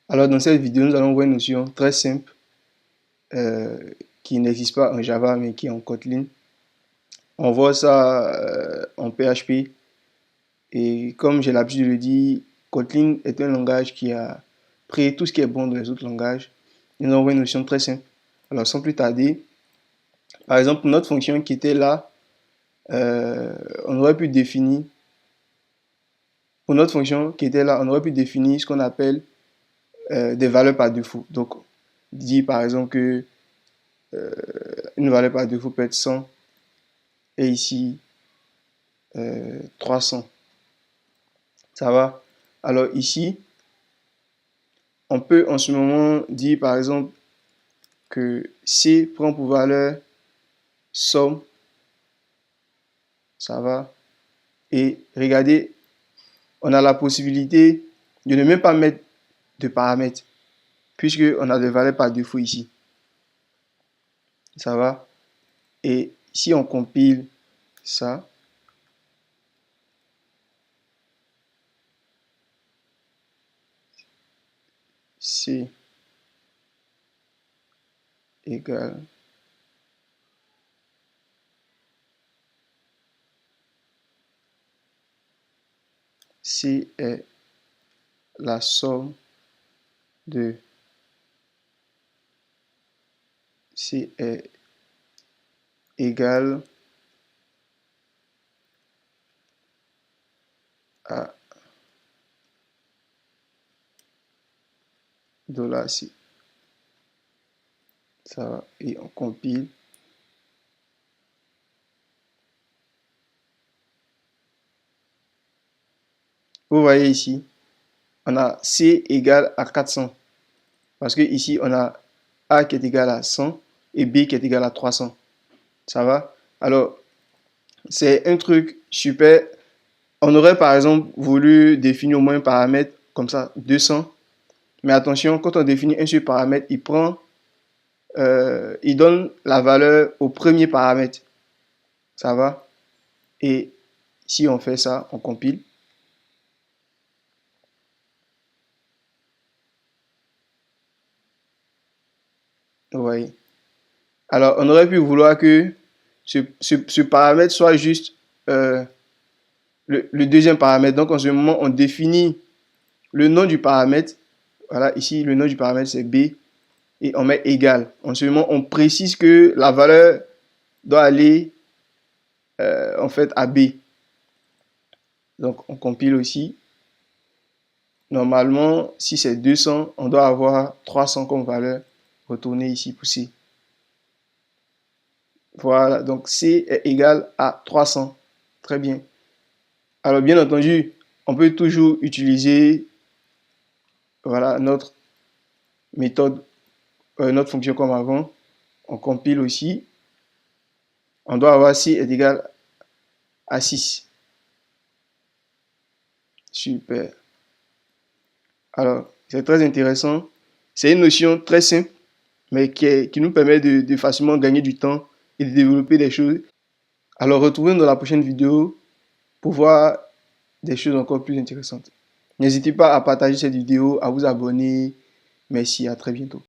Alors dans cette vidéo, nous allons voir une notion très simple qui n'existe pas en Java mais qui est en Kotlin. On voit ça en PHP et comme j'ai l'habitude de le dire, Kotlin est un langage qui a pris tout ce qui est bon dans les autres langages. Nous allons voir une notion très simple. Alors sans plus tarder, par exemple pour notre fonction qui était là, on aurait pu définir, pour notre fonction qui était là, on aurait pu définir ce qu'on appelle des valeurs par défaut. Donc, dire par exemple que une valeur par défaut peut être 100 et ici 300. Ça va? Alors ici, on peut en ce moment dire par exemple que C prend pour valeur somme. Ça va? Et regardez, on a la possibilité de ne même pas mettre de paramètres puisque on a des valeurs par défaut ici. Ça va? Et si on compile ça, C égale C est la somme de C est égal à $C. Ça va, et on compile. Vous voyez ici, on a C égale à 400. Parce que ici, on a A qui est égal à 100 et B qui est égal à 300. Ça va? Alors, c'est un truc super. On aurait par exemple voulu définir au moins un paramètre comme ça, 200. Mais attention, quand on définit un seul paramètre, il donne la valeur au premier paramètre. Ça va? Et si on fait ça, on compile. Vous voyez? Alors, on aurait pu vouloir que ce paramètre soit juste le deuxième paramètre. Donc, en ce moment, on définit le nom du paramètre. Voilà, ici, le nom du paramètre, c'est B. Et on met égal. En ce moment, on précise que la valeur doit aller en fait à B. Donc, on compile aussi. Normalement, si c'est 200, on doit avoir 300 comme valeur retournée ici pour C. Voilà, donc C est égal à 300. Très bien. Alors, bien entendu, on peut toujours utiliser voilà, notre méthode, notre fonction comme avant. On compile aussi. On doit avoir C est égal à 6. Super. Alors, c'est très intéressant. C'est une notion très simple, mais qui nous permet de facilement gagner du temps et de développer des choses. Alors, retrouvez-nous dans la prochaine vidéo pour voir des choses encore plus intéressantes. N'hésitez pas à partager cette vidéo, à vous abonner. Merci, à très bientôt.